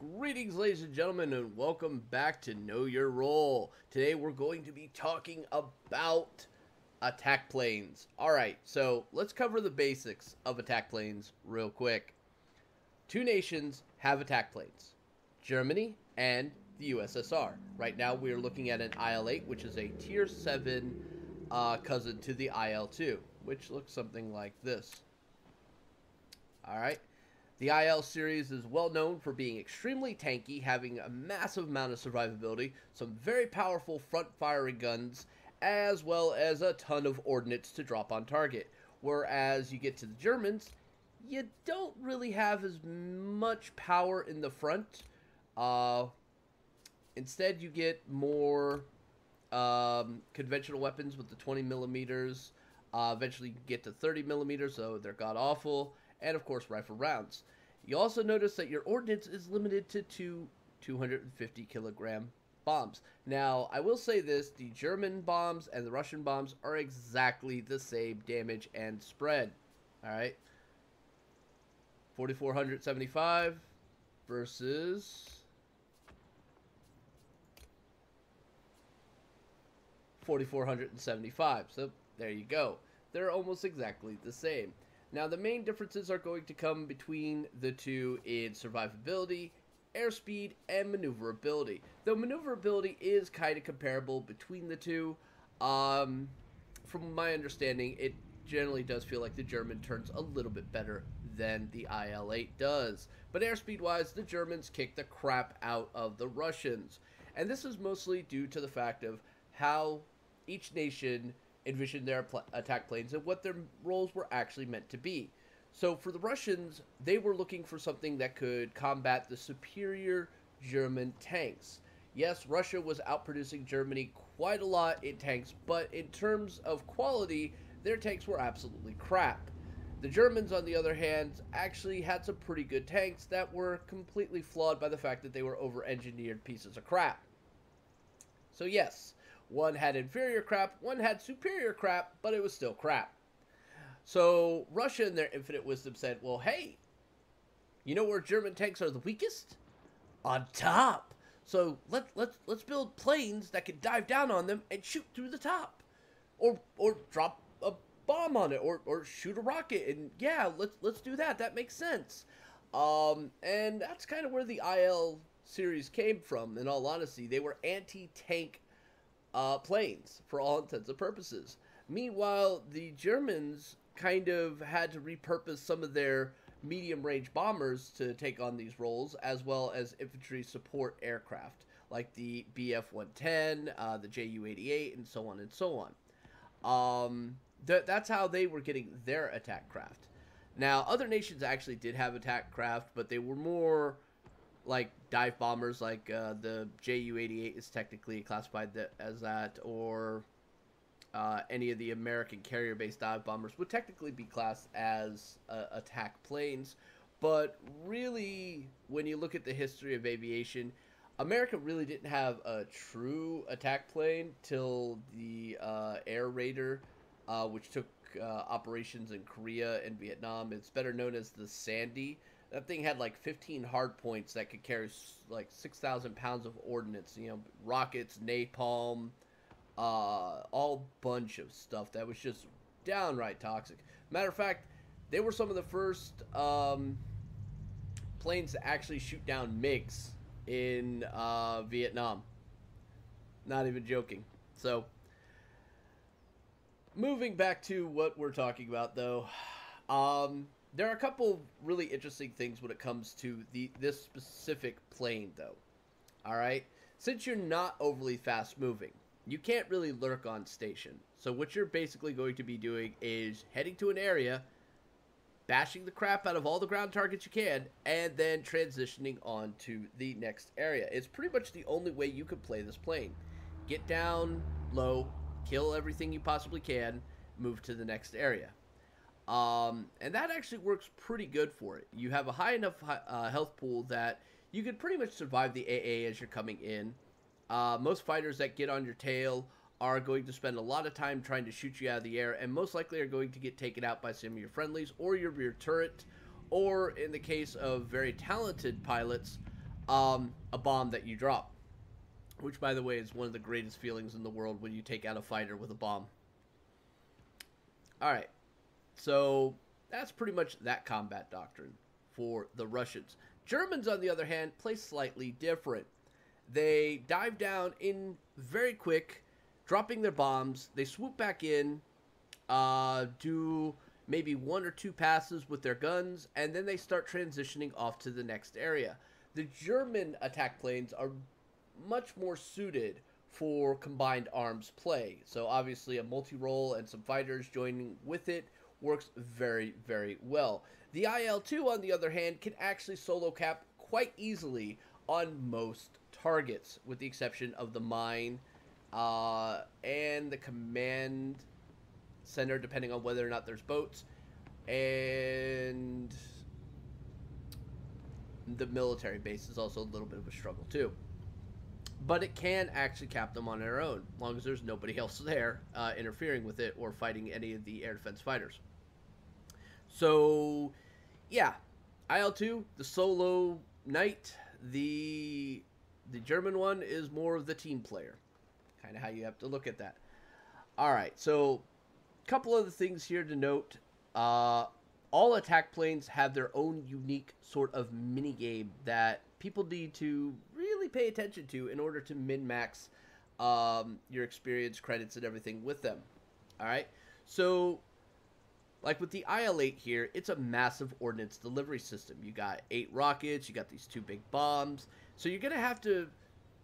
Greetings, ladies and gentlemen, and welcome back to Know Your Role. Today we're going to be talking about attack planes. Alright, so let's cover the basics of attack planes real quick. Two nations have attack planes, Germany and the USSR. Right now we are looking at an IL-8, which is a Tier 7 cousin to the IL-2, which looks something like this. Alright. The IL series is well known for being extremely tanky, having a massive amount of survivability, some very powerful front-firing guns, as well as a ton of ordnance to drop on target. Whereas you get to the Germans, you don't really have as much power in the front. Instead, you get more conventional weapons with the 20 millimeters. Eventually, you get to 30 millimeters, so they're god-awful. And, of course, rifle rounds. You also notice that your ordnance is limited to two 250-kilogram bombs. Now, I will say this, the German bombs and the Russian bombs are exactly the same damage and spread. Alright? 4,475 versus 4,475. So, there you go. They're almost exactly the same. Now, the main differences are going to come between the two in survivability, airspeed, and maneuverability. Though maneuverability is kind of comparable between the two, from my understanding, it generally does feel like the German turns a little bit better than the IL-8 does. But airspeed-wise, the Germans kick the crap out of the Russians. And this is mostly due to the fact of how each nation envisioned their attack planes and what their roles were actually meant to be. So for the Russians, they were looking for something that could combat the superior German tanks. Yes, Russia was outproducing Germany quite a lot in tanks, but in terms of quality, their tanks were absolutely crap. The Germans, on the other hand, actually had some pretty good tanks that were completely flawed by the fact that they were over-engineered pieces of crap. So yes, one had inferior crap, one had superior crap, but it was still crap. So Russia, in their infinite wisdom, said, well, hey, you know where German tanks are the weakest? On top. So let's build planes that can dive down on them and shoot through the top. Or drop a bomb on it, or shoot a rocket. And yeah, let's do that. That makes sense. And that's kind of where the IL series came from, in all honesty. They were anti-tank planes for all intents and purposes. Meanwhile, the Germans kind of had to repurpose some of their medium-range bombers to take on these roles, as well as infantry support aircraft like the Bf-110, the Ju-88, and so on and so on. That's how they were getting their attack craft. Now, other nations actually did have attack craft, but they were more like dive bombers, like the Ju-88 is technically classified as that, or any of the American carrier-based dive bombers would technically be classed as attack planes. But really, when you look at the history of aviation, America really didn't have a true attack plane till the Air Raider, which took operations in Korea and Vietnam. It's better known as the Sandy. That thing had like 15 hard points that could carry like 6,000 pounds of ordnance, you know, rockets, napalm, all bunch of stuff that was just downright toxic. Matter of fact, they were some of the first planes to actually shoot down MiGs in Vietnam. Not even joking. So, moving back to what we're talking about, though, there are a couple really interesting things when it comes to this specific plane, though. Alright? Since you're not overly fast-moving, you can't really lurk on station. So what you're basically going to be doing is heading to an area, bashing the crap out of all the ground targets you can, and then transitioning on to the next area. It's pretty much the only way you can play this plane. Get down low, kill everything you possibly can, move to the next area. And that actually works pretty good for it. You have a high enough health pool that you can pretty much survive the AA as you're coming in. Most fighters that get on your tail are going to spend a lot of time trying to shoot you out of the air, and most likely are going to get taken out by some of your friendlies or your rear turret, or in the case of very talented pilots, a bomb that you drop. Which, by the way, is one of the greatest feelings in the world when you take out a fighter with a bomb. Alright, so that's pretty much that combat doctrine for the Russians. Germans, on the other hand, play slightly different. They dive down in very quick, dropping their bombs. They swoop back in, do maybe 1 or 2 passes with their guns, and then they start transitioning off to the next area. The German attack planes are much more suited for combined arms play. So obviously a multi-role and some fighters joining with it works very, very well. The IL-2, on the other hand, can actually solo cap quite easily on most targets, with the exception of the mine and the command center, depending on whether or not there's boats, and the military base is also a little bit of a struggle too. But it can actually cap them on their own, as long as there's nobody else there interfering with it or fighting any of the air defense fighters. So, yeah, IL-2, the solo knight. The German one is more of the team player. Kind of how you have to look at that. All right, so a couple other things here to note. All attack planes have their own unique sort of minigame that people need to really pay attention to in order to min-max your experience, credits, and everything with them. All right, so like with the IL-8 here, it's a massive ordnance delivery system. You got 8 rockets, you got these 2 big bombs, so you're going to have to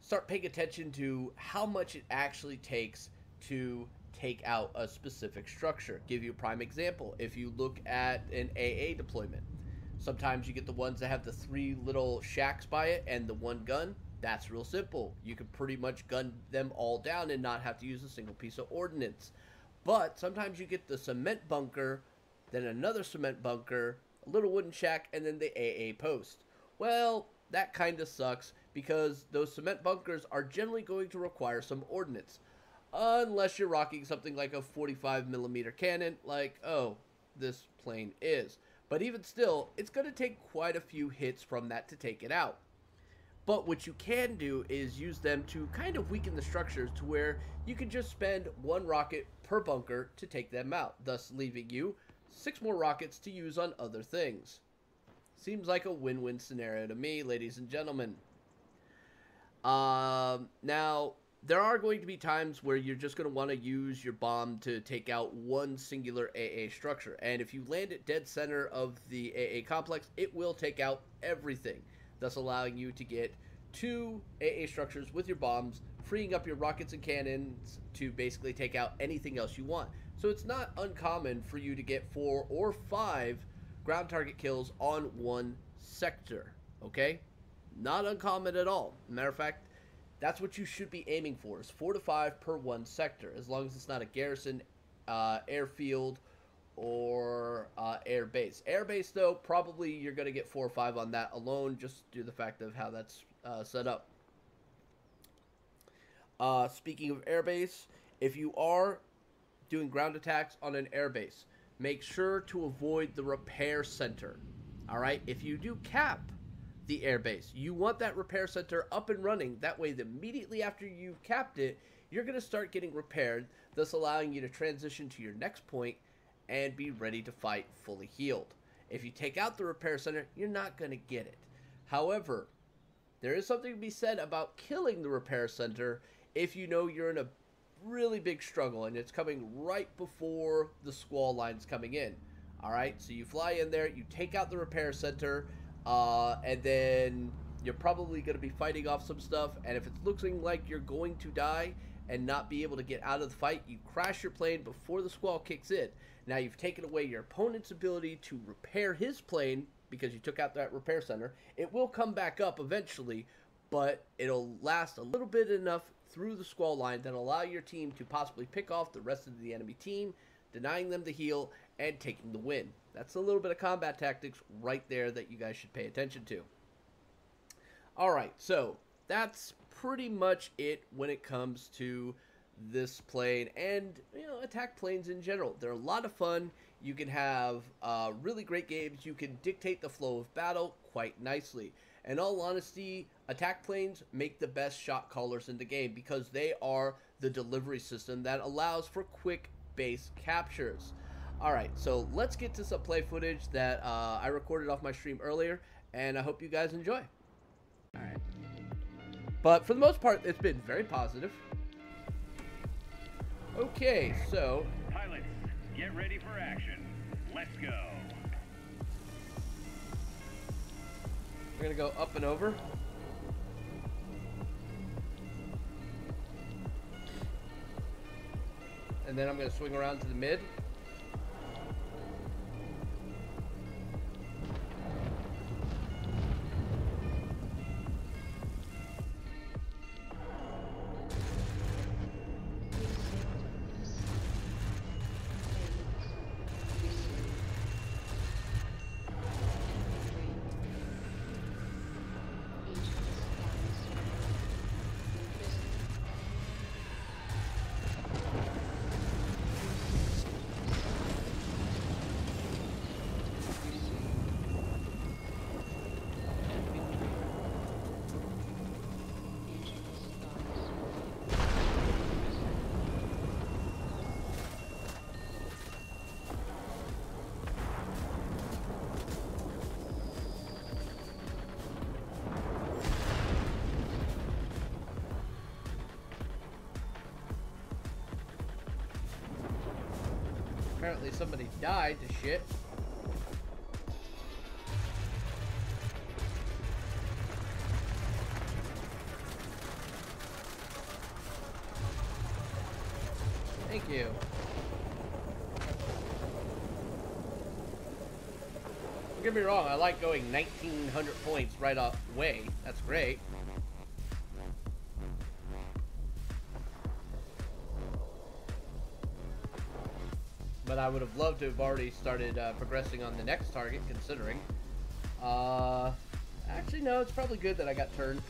start paying attention to how much it actually takes to take out a specific structure. Give you a prime example. If you look at an AA deployment, sometimes you get the ones that have the 3 little shacks by it and the 1 gun. That's real simple. You can pretty much gun them all down and not have to use a single piece of ordnance. But sometimes you get the cement bunker, then another cement bunker, a little wooden shack, and then the AA post. Well, that kind of sucks because those cement bunkers are generally going to require some ordnance. Unless you're rocking something like a 45mm cannon, like, oh, this plane is. But even still, it's going to take quite a few hits from that to take it out. But what you can do is use them to kind of weaken the structures to where you can just spend 1 rocket per bunker to take them out, thus leaving you 6 more rockets to use on other things. Seems like a win-win scenario to me, ladies and gentlemen. Now, there are going to be times where you're just going to want to use your bomb to take out one singular AA structure. And if you land it dead center of the AA complex, it will take out everything, thus allowing you to get 2 AA structures with your bombs, freeing up your rockets and cannons to basically take out anything else you want. So it's not uncommon for you to get 4 or 5 ground target kills on one sector, okay? Not uncommon at all. Matter of fact, that's what you should be aiming for, is 4 to 5 per one sector, as long as it's not a garrison, airfield, or air base. Air base, though, probably you're going to get 4 or 5 on that alone, just due to the fact of how that's set up. Speaking of air base, if you are doing ground attacks on an air base, make sure to avoid the repair center. All right? If you do cap the air base, you want that repair center up and running. That way, immediately after you've capped it, you're going to start getting repaired, thus allowing you to transition to your next point and be ready to fight fully healed. If you take out the repair center, you're not going to get it. However, there is something to be said about killing the repair center if you know you're in a really big struggle and it's coming right before the squall line's coming in. All right, so you fly in there, you take out the repair center, and then you're probably going to be fighting off some stuff, and if it's looking like you're going to die and not be able to get out of the fight, you crash your plane before the squall kicks in. Now you've taken away your opponent's ability to repair his plane because you took out that repair center. It will come back up eventually, but it'll last a little bit enough through the squall line that allow your team to possibly pick off the rest of the enemy team, denying them the heal and taking the win. That's a little bit of combat tactics right there that you guys should pay attention to. Alright, so that's pretty much it when it comes to this plane and, you know, attack planes in general. They're a lot of fun. You can have really great games. You can dictate the flow of battle quite nicely. In all honesty, attack planes make the best shot callers in the game because they are the delivery system that allows for quick base captures. Alright, so let's get to some play footage that I recorded off my stream earlier, and I hope you guys enjoy. Alright. But for the most part, it's been very positive. Okay, so... Pilots, get ready for action. Let's go. We're gonna go up and over. And then I'm gonna swing around to the mid. Apparently somebody died to shit. Thank you. Don't get me wrong, I like going 1900 points right away. That's great. But I would have loved to have already started progressing on the next target, considering. Actually, no, it's probably good that I got turned.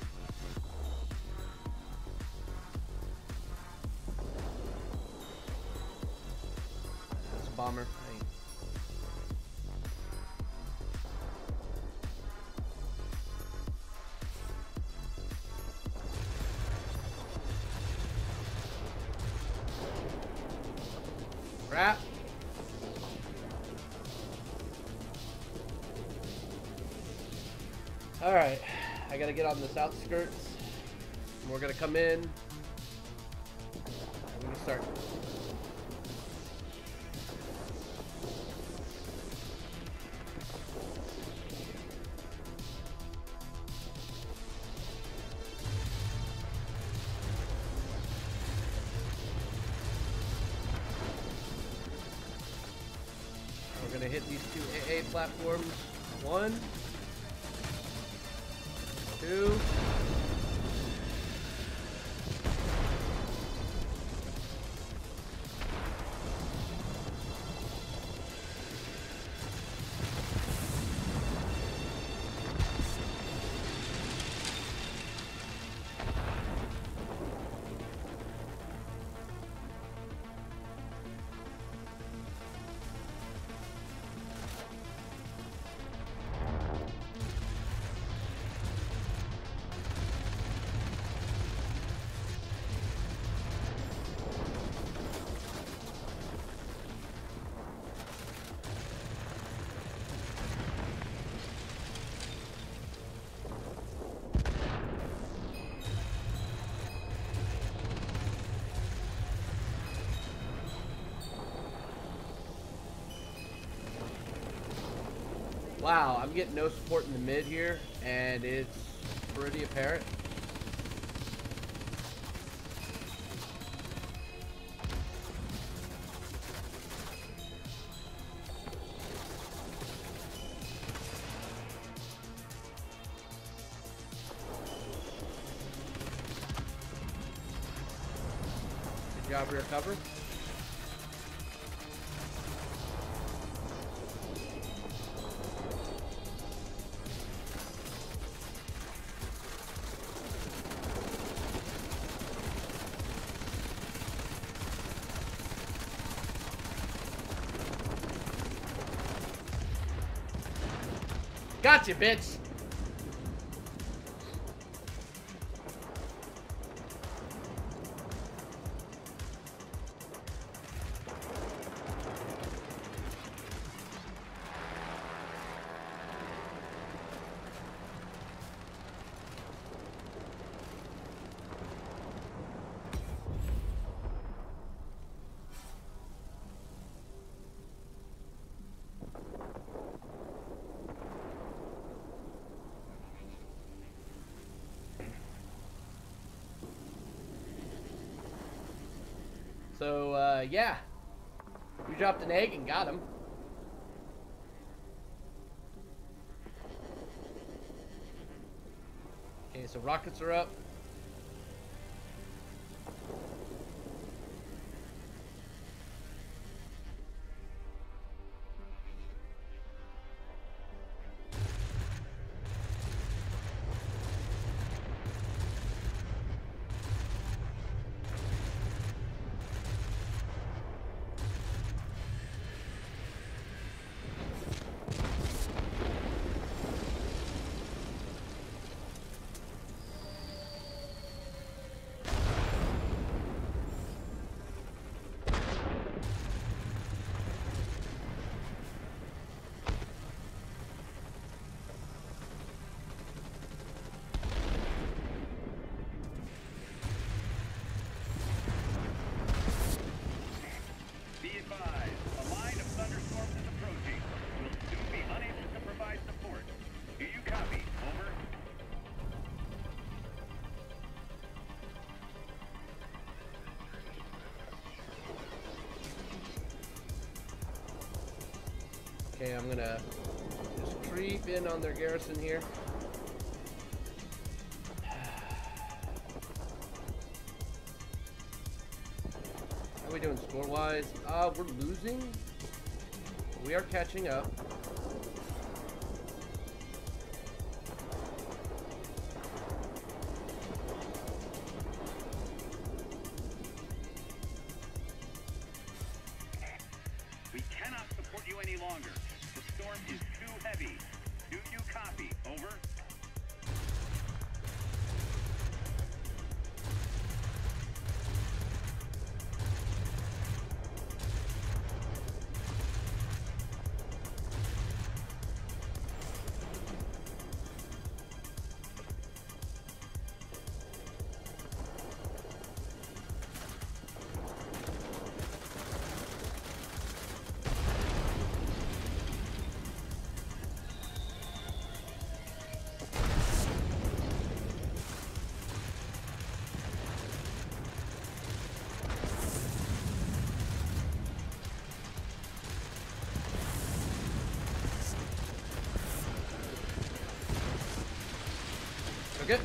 That's a bomber. Hey. Crap. Alright, I gotta get on this outskirts. We're gonna come in. We're gonna start. We're gonna hit these two AA platforms. 1, 2. Wow, I'm getting no support in the mid here, and it's pretty apparent. Good job for your cover. Gotcha, bitch. So, yeah. We dropped an egg and got him. Okay, so rockets are up. Okay, I'm gonna just creep in on their garrison here. How are we doing score-wise? We're losing. We are catching up. We cannot support you any longer. The storm is too heavy. Do you copy? Over. Okay.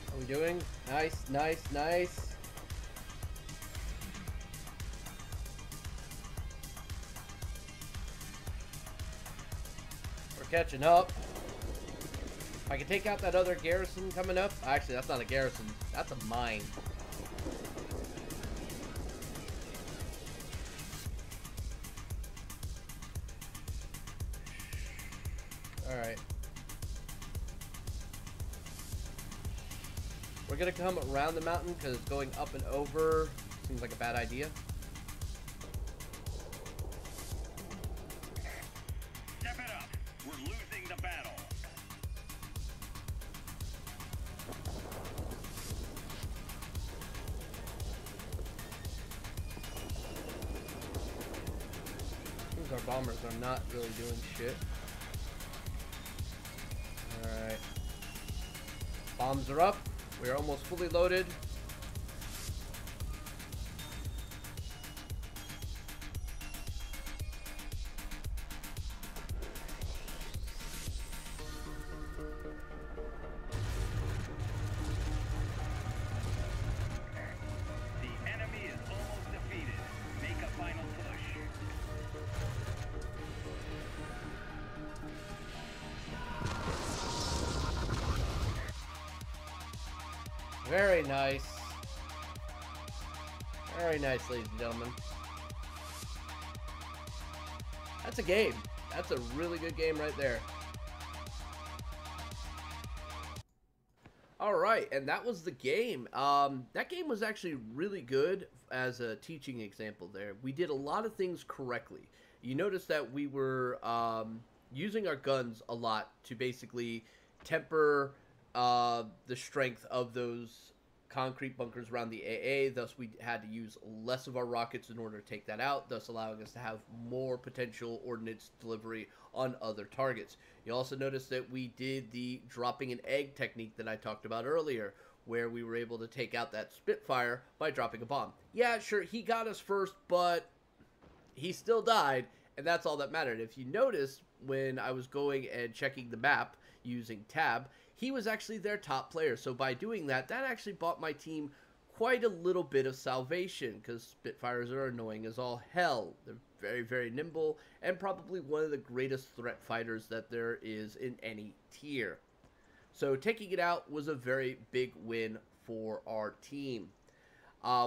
How are we doing? Nice, nice, nice. We're catching up. If I can take out that other garrison coming up. Actually, that's not a garrison. That's a mine. Alright. We're gonna come around the mountain because going up and over seems like a bad idea. Step it up. We're losing the battle. Seems our bombers are not really doing shit. Alright. Bombs are up. We are almost fully loaded. The enemy is almost defeated. Make a final push. Very nice. Very nice, ladies and gentlemen. That's a game. That's a really good game right there. Alright, and that was the game. That game was actually really good as a teaching example there. We did a lot of things correctly. You notice that we were using our guns a lot to basically temper the strength of those concrete bunkers around the AA, thus we had to use less of our rockets in order to take that out, thus allowing us to have more potential ordnance delivery on other targets. You also notice that we did the dropping an egg technique that I talked about earlier, where we were able to take out that Spitfire by dropping a bomb. Yeah, sure, he got us first, but he still died, and that's all that mattered. If you notice, when I was going and checking the map using tab, he was actually their top player. So by doing that, that actually bought my team quite a little bit of salvation, because Spitfires are annoying as all hell. They're very, very nimble, and probably one of the greatest threat fighters that there is in any tier. So taking it out was a very big win for our team.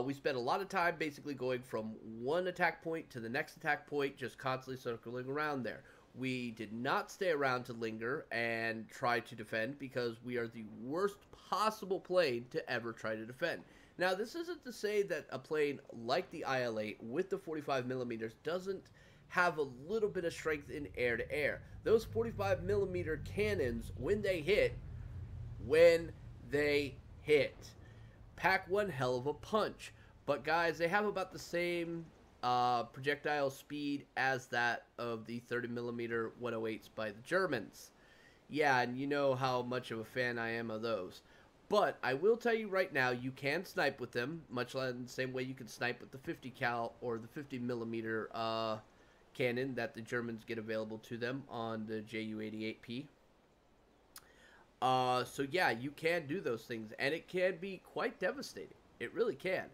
We spent a lot of time basically going from one attack point to the next attack point, just constantly circling around there. We did not stay around to linger and try to defend, because we are the worst possible plane to ever try to defend. Now, this isn't to say that a plane like the IL-8 with the 45mm doesn't have a little bit of strength in air-to-air. Those 45mm cannons, when they hit, pack one hell of a punch. But guys, they have about the same projectile speed as that of the 30mm 108s by the Germans. Yeah, and you know how much of a fan I am of those. But I will tell you right now, you can snipe with them, much like the same way you can snipe with the 50 cal or the 50mm cannon that the Germans get available to them on the Ju-88P. So yeah, you can do those things, and it can be quite devastating. It really can.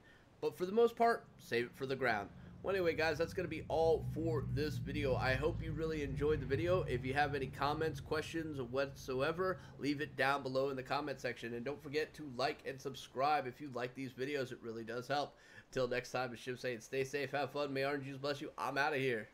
But for the most part, save it for the ground. Well, anyway, guys, that's going to be all for this video. I hope you really enjoyed the video. If you have any comments, questions, or whatsoever, leave it down below in the comment section. And don't forget to like and subscribe if you like these videos. It really does help. Till next time, as Shiv saying, stay safe, have fun, may orange juice bless you. I'm out of here.